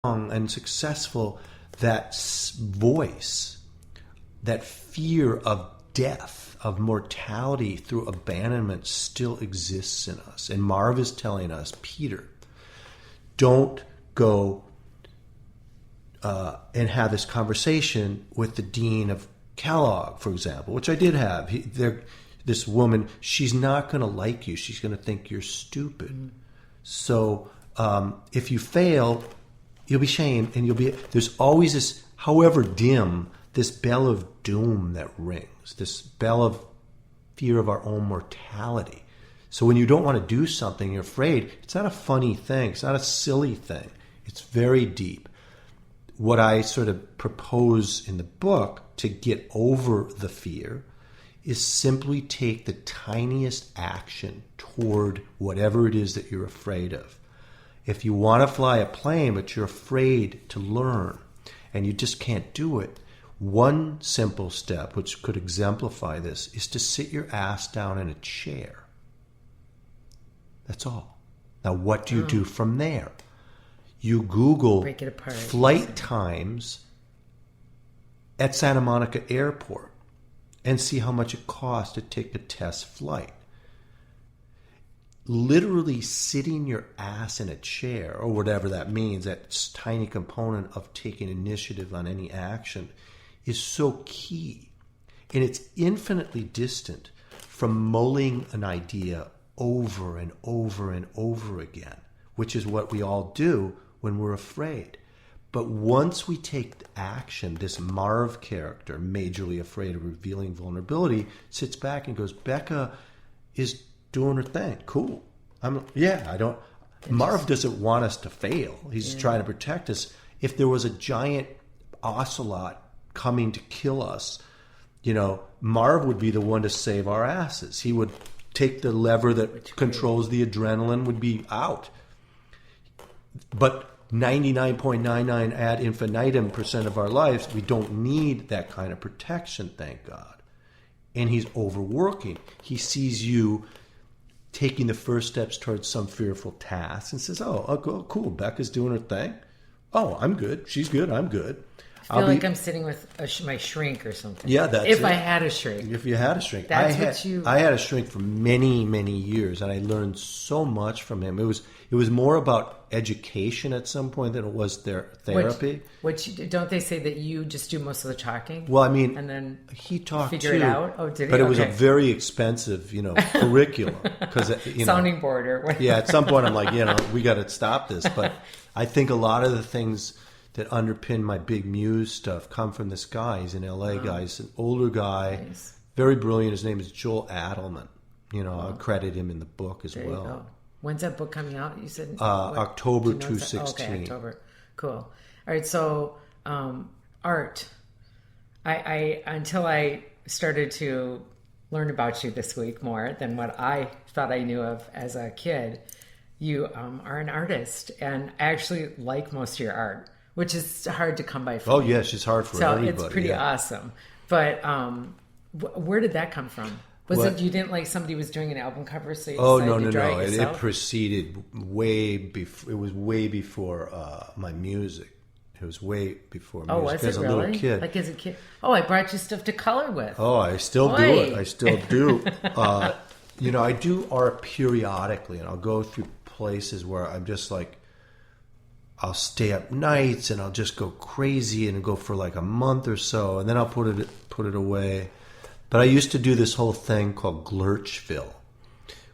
and successful, that voice, that fear of death, of mortality through abandonment still exists in us. And Marv is telling us, Peter, don't go and have this conversation with the dean of Kellogg, for example, which I did have. This woman, she's not going to like you. She's going to think you're stupid. Mm-hmm. So if you fail, you'll be shamed, and there's always this, however dim, this bell of doom that rings, this bell of fear of our own mortality. So when you don't want to do something, you're afraid, it's not a funny thing. It's not a silly thing. It's very deep. What I sort of propose in the book to get over the fear is simply take the tiniest action toward whatever it is that you're afraid of. If you want to fly a plane, but you're afraid to learn, and you just can't do it, one simple step, which could exemplify this, is to sit your ass down in a chair. That's all. Now, what do you do from there? You Google break it apart, flight times at Santa Monica Airport and see how much it costs to take a test flight. Literally sitting your ass in a chair, or whatever that means, that tiny component of taking initiative on any action, is so key. And it's infinitely distant from mulling an idea over and over and over again, which is what we all do when we're afraid. But once we take action, this Marv character, majorly afraid of revealing vulnerability, sits back and goes, Becca is doing her thing. Cool. Marv doesn't want us to fail. He's trying to protect us. If there was a giant ocelot coming to kill us, Marv would be the one to save our asses. He would take the lever that controls the adrenaline, would be out. But 99.99 ad infinitum % of our lives, we don't need that kind of protection, thank God. And he's overworking. He sees you taking the first steps towards some fearful task and says, oh, cool, Becca's doing her thing. Oh, I'm good. She's good. I'm good. I feel like I'm sitting with my shrink or something. Yeah, that's if I had a shrink. If you had a shrink. I had a shrink for many, many years, and I learned so much from him. It was more about education at some point than it was therapy. Which don't they say that you just do most of the talking? Well, I mean, and then he talked figure it out. Oh, did he? But it was a very expensive, curriculum because sounding board or whatever. Yeah, at some point I'm like, we got to stop this. But I think a lot of the things that underpin my big muse stuff come from this guy. He's an LA guy. He's an older guy, nice. Very brilliant. His name is Joel Adelman. I'll credit him in the book as well. When's that book coming out? You said October 2016. Okay, October. Cool. All right. So art. I until I started to learn about you this week more than what I thought I knew of as a kid. You are an artist, and I actually like most of your art, which is hard to come by for me. Yes, it's hard for everybody. So it's pretty awesome. But where did that come from? Was it you didn't like somebody was doing an album cover, so you decided to draw it yourself? It proceeded way before. It was way before my music. It was way before music. Oh, was it really? Little kid. Like as a kid? Oh, I brought you stuff to color with. Oh, I still do it. I still do. I do art periodically, and I'll go through places where I'm just like, I'll stay up nights and I'll just go crazy and go for like a month or so, and then I'll put it away. But I used to do this whole thing called Glurchville,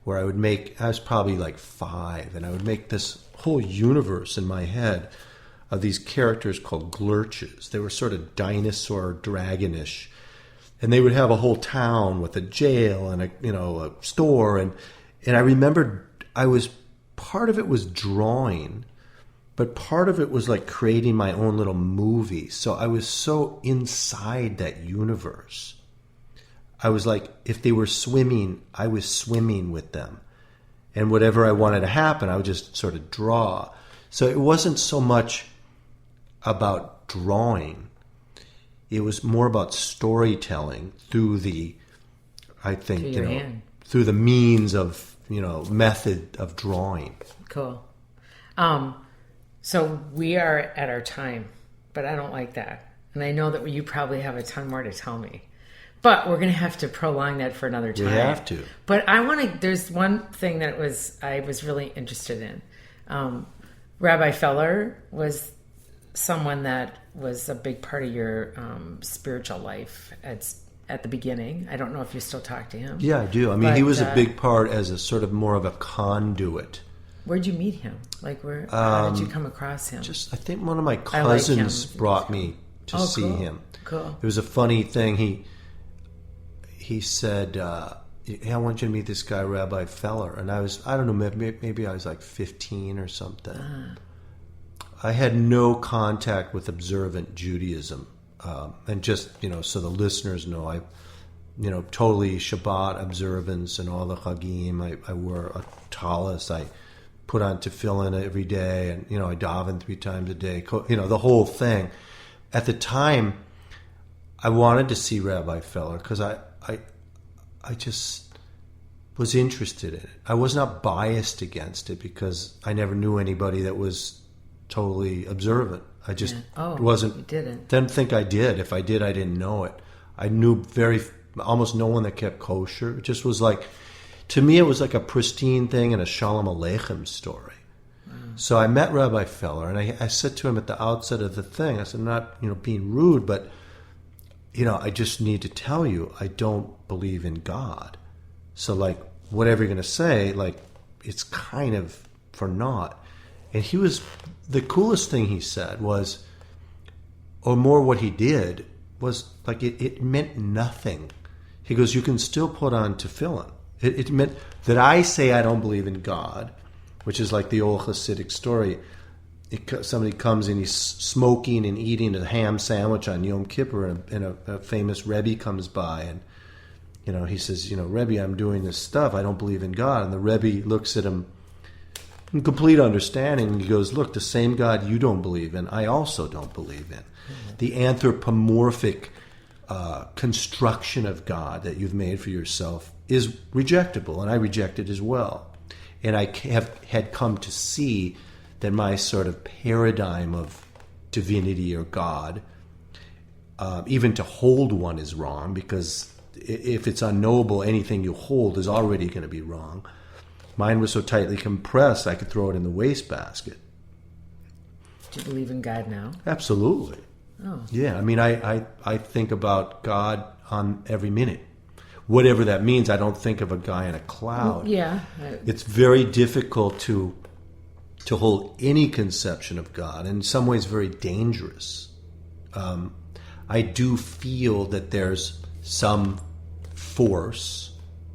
where I was probably like 5, and I would make this whole universe in my head of these characters called Glurches. They were sort of dinosaur dragonish, and they would have a whole town with a jail and a store, and I remembered part of it was drawing, but part of it was like creating my own little movie. So I was so inside that universe. I was like, if they were swimming, I was swimming with them. And whatever I wanted to happen, I would just sort of draw. So it wasn't so much about drawing. It was more about storytelling through the means of, method of drawing. Cool. So we are at our time, but I don't like that. And I know that you probably have a ton more to tell me. But we're going to have to prolong that for another time. We have to. But there's one thing that I was really interested in. Rabbi Feller was someone that was a big part of your spiritual life at the beginning. I don't know if you still talk to him. Yeah, I do. I mean, he was a big part as a sort of more of a conduit. Where'd you meet him? How did you come across him? I think one of my cousins brought me to see him. Cool. It was a funny thing. He said, hey, I want you to meet this guy, Rabbi Feller. And I don't know, maybe I was like 15 or something. I had no contact with observant Judaism. And just, so the listeners know, I totally Shabbat observance and all the Chagim. I wore a tallis. I put on tefillin every day. And, I daven 3 times a day. The whole thing. At the time, I wanted to see Rabbi Feller because I just was interested in it. I was not biased against it because I never knew anybody that was totally observant. I just wasn't. You didn't. Didn't think I did. If I did, I didn't know it. I knew almost no one that kept kosher. It just was like, to me, it was like a pristine thing and a Shalom Aleichem story. So I met Rabbi Feller, and I said to him at the outset of the thing, I said, I'm not being rude, but I just need to tell you, I don't believe in God. So, whatever you're going to say, it's kind of for naught. And the coolest thing he said was, or more what he did, was, it meant nothing. He goes, you can still put on tefillin. It meant that I say I don't believe in God, which is like the old Hasidic story. Somebody comes and he's smoking and eating a ham sandwich on Yom Kippur, and a famous Rebbe comes by, and he says, Rebbe, I'm doing this stuff. I don't believe in God. And the Rebbe looks at him in complete understanding, and he goes, look, the same God you don't believe in, I also don't believe in. Mm-hmm. The anthropomorphic construction of God that you've made for yourself is rejectable, and I reject it as well. And I had come to see that my sort of paradigm of divinity or God, even to hold one is wrong, because if it's unknowable, anything you hold is already going to be wrong. Mine was so tightly compressed, I could throw it in the wastebasket. Do you believe in God now? Absolutely. Oh. Yeah, I mean, I think about God on every minute. Whatever that means, I don't think of a guy in a cloud. Yeah. It's very difficult to hold any conception of God, and in some ways very dangerous. I do feel that there's some force,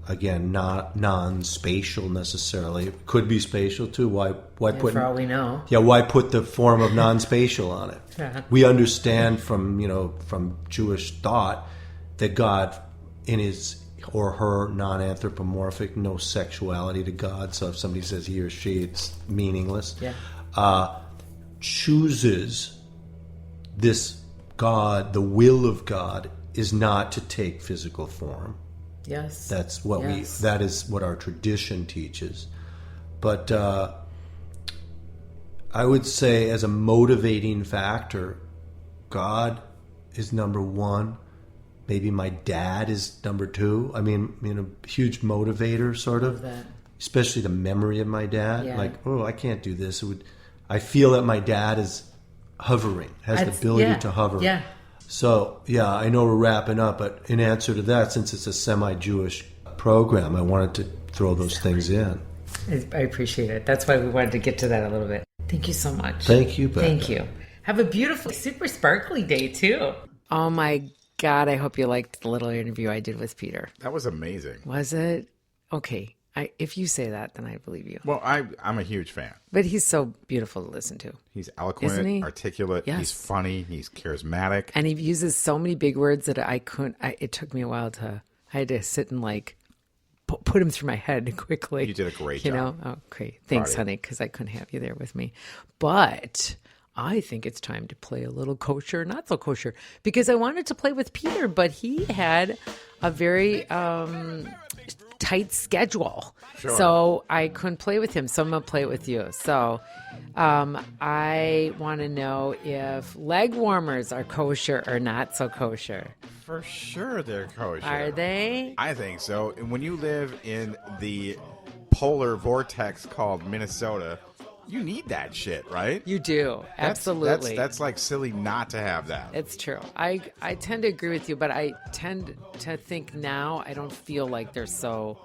again, not non-spatial necessarily. It could be spatial too. Why put, for all we know. Yeah, why put the form of non-spatial on it? Yeah. We understand from Jewish thought that God, in his or her non-anthropomorphic, no sexuality to God. So if somebody says he or she, it's meaningless. Yeah. Chooses this God, the will of God is not to take physical form. Yes. That's what that is what our tradition teaches. But I would say as a motivating factor, God is number one. Maybe my dad is number two. I mean, huge motivator, sort of. Especially the memory of my dad. Yeah. Like, I can't do this. I feel that my dad is hovering, has the ability to hover. Yeah. So, I know we're wrapping up, but in answer to that, since it's a semi-Jewish program, I wanted to throw those things in. I appreciate it. That's why we wanted to get to that a little bit. Thank you so much. Thank you, Becca. Thank you. Have a beautiful, super sparkly day, too. Oh, my God, I hope you liked the little interview I did with Peter. That was amazing. Was it? Okay. If you say that, then I believe you. Well, I'm a huge fan. But he's so beautiful to listen to. He's eloquent, Isn't he? articulate, Yes. He's funny, he's charismatic. And he uses so many big words that I couldn't, it took me a while I had to sit and put him through my head quickly. You did a great job. job. Oh, great. Thanks, honey, because I couldn't have you there with me. But I think it's time to play a little kosher, not so kosher, because I wanted to play with Peter, but he had a very tight schedule. Sure. So I couldn't play with him. So I'm going to play it with you. So I want to know if leg warmers are kosher or not so kosher. For sure they're kosher. Are they? I think so. And when you live in the polar vortex called Minnesota, you need that shit, right? You do. Absolutely. That's like silly not to have that. It's true. I tend to agree with you, but I tend to think now I don't feel like they're so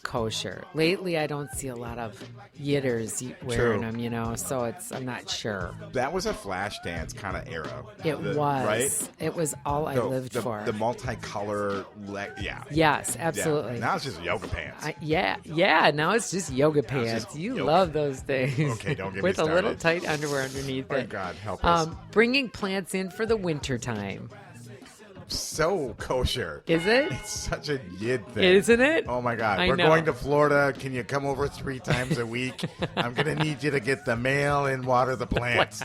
kosher. Lately, I don't see a lot of yitters wearing them, so I'm not sure. That was a flash dance kind of era. It was. Right? It was all I lived for. The multicolor, yeah. Yes, absolutely. Yeah. Now it's just yoga pants. Yeah. Now it's just yoga pants. You love those things. Okay, don't get me with started. a little tight underwear underneath Oh, it. God, help us. Bringing plants in for the winter time. So kosher. Is it? It's such a yid thing. Isn't it? Oh, my God. I We're know. going to Florida. Can you come over 3 times a week? I'm going to need you to get the mail and water the plants.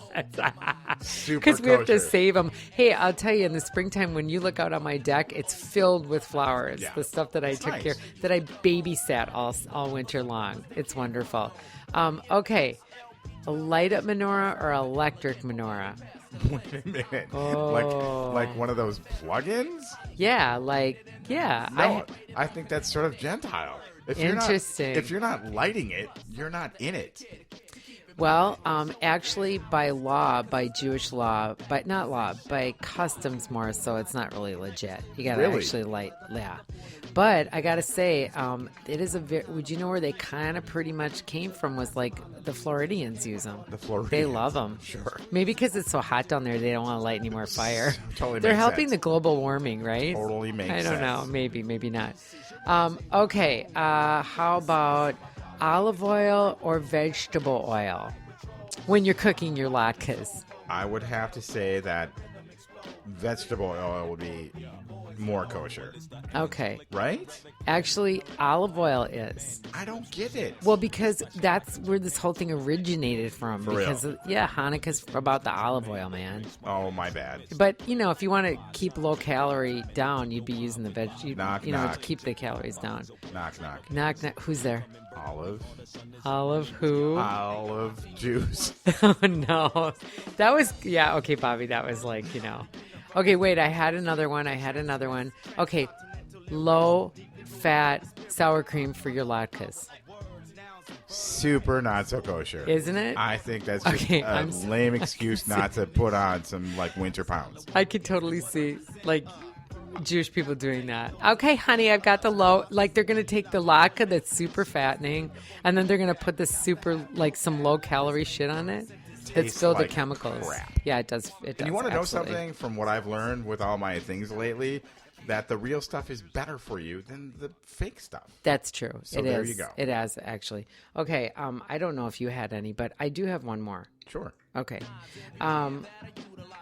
Super Because we have to kosher. save them. Hey, I'll tell you, in the springtime, when you look out on my deck, it's filled with flowers. Yeah. The stuff that I took nice. care, that I babysat all winter long. It's wonderful. Okay, a light up menorah or electric menorah? Wait a minute. Oh. Like one of those plugins? Yeah, No, I think that's sort of Gentile. Interesting. If you're not lighting it, you're not in it. Well, actually, by law, by Jewish law, but not law, by customs more so, it's not really legit. You got to Really? actually light, yeah. But I got to say, it is would you know where they kind of pretty much came from was like the Floridians use them. The Floridians. They love them. Sure. Maybe because it's so hot down there, they don't want to light any more fire. Totally They're makes helping sense. the global warming, right? Totally makes I don't know. sense. Maybe not. Okay. How about olive oil or vegetable oil when you're cooking your latkes? I would have to say that vegetable oil would be more kosher, Okay. right? Actually, olive oil is. I don't get it. Well, because that's where this whole thing originated from. For real? Because, Hanukkah's about the olive oil, man. Oh, my bad. But, if you want to keep low calorie down, you'd be using the veg. Knock, to knock. keep the calories down. Knock, knock. Knock, knock. Who's there? Olive Who? juice. Oh, no. That was, okay, Bobby, that was like, Okay, wait, I had another one. Okay, low-fat sour cream for your latkes. Super not so kosher. Isn't it? I think that's just Okay, a I'm lame excuse not to put on some, winter pounds. I could totally see, Jewish people doing that. Okay, honey, I've got the they're going to take the latke that's super fattening, and then they're going to put this super, some low-calorie shit on it. That's Tastes filled like with chemicals. crap. Yeah, it does. And you want to know absolutely. something from what I've learned with all my things lately? That the real stuff is better for you than the fake stuff. That's true. So It there is. you go. It has, actually. Okay, I don't know if you had any, but I do have one more. Sure. Okay.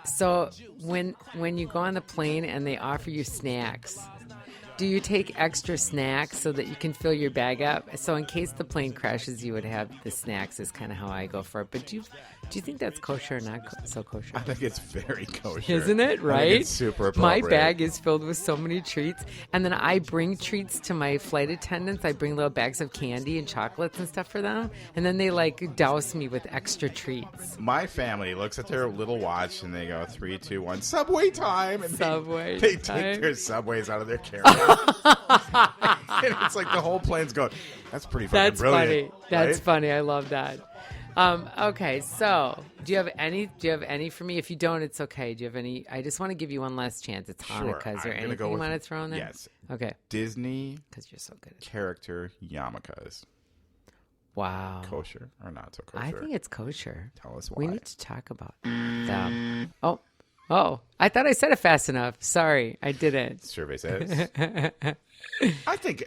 So when you go on the plane and they offer you snacks, do you take extra snacks so that you can fill your bag up? So in case the plane crashes, you would have the snacks is kind of how I go for it. But do you think that's kosher or not so kosher? I think it's very kosher. Isn't it, right? I think it's super My appropriate. bag is filled with so many treats. And then I bring treats to my flight attendants. I bring little bags of candy and chocolates and stuff for them. And then they douse me with extra treats. My family looks at their little watch and they go 3, 2, 1, Subway time, and Subway they time. take their Subways out of their carry-on. And it's like the whole plane's going. That's pretty fucking That's brilliant. funny. That's right? funny. I love that. Okay, so do you have any for me? If you don't, it's okay. Do you have any? I just want to give you one last chance. It's Sure. Hanukkah. Is there I'm gonna anything go you with- want to throw in there? Yes. Okay, Disney because you're so good at it. character yarmulkes. Wow. Kosher or not so kosher? I think it's kosher. Tell us We why. need to talk about them. Oh, I thought I said it fast enough. Sorry, I didn't. Survey says. I think,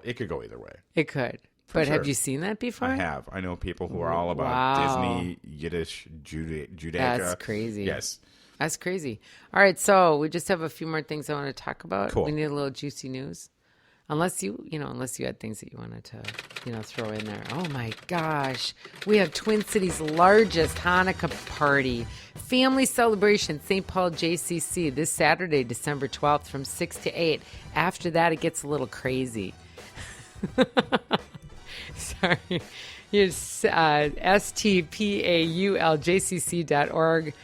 it could go either way. It could. But sure. have you seen that before? I have. I know people who are all about Wow. Disney, Yiddish, Judaica. That's crazy. Yes. That's crazy. All right, so we just have a few more things I want to talk about. Cool. We need a little juicy news. Unless you had things that you wanted to, throw in there. Oh my gosh. We have Twin Cities' largest Hanukkah party. Family celebration, St. Paul JCC, this Saturday, December 12th from 6 to 8. After that, it gets a little crazy. Sorry. It's stpauljcc.org.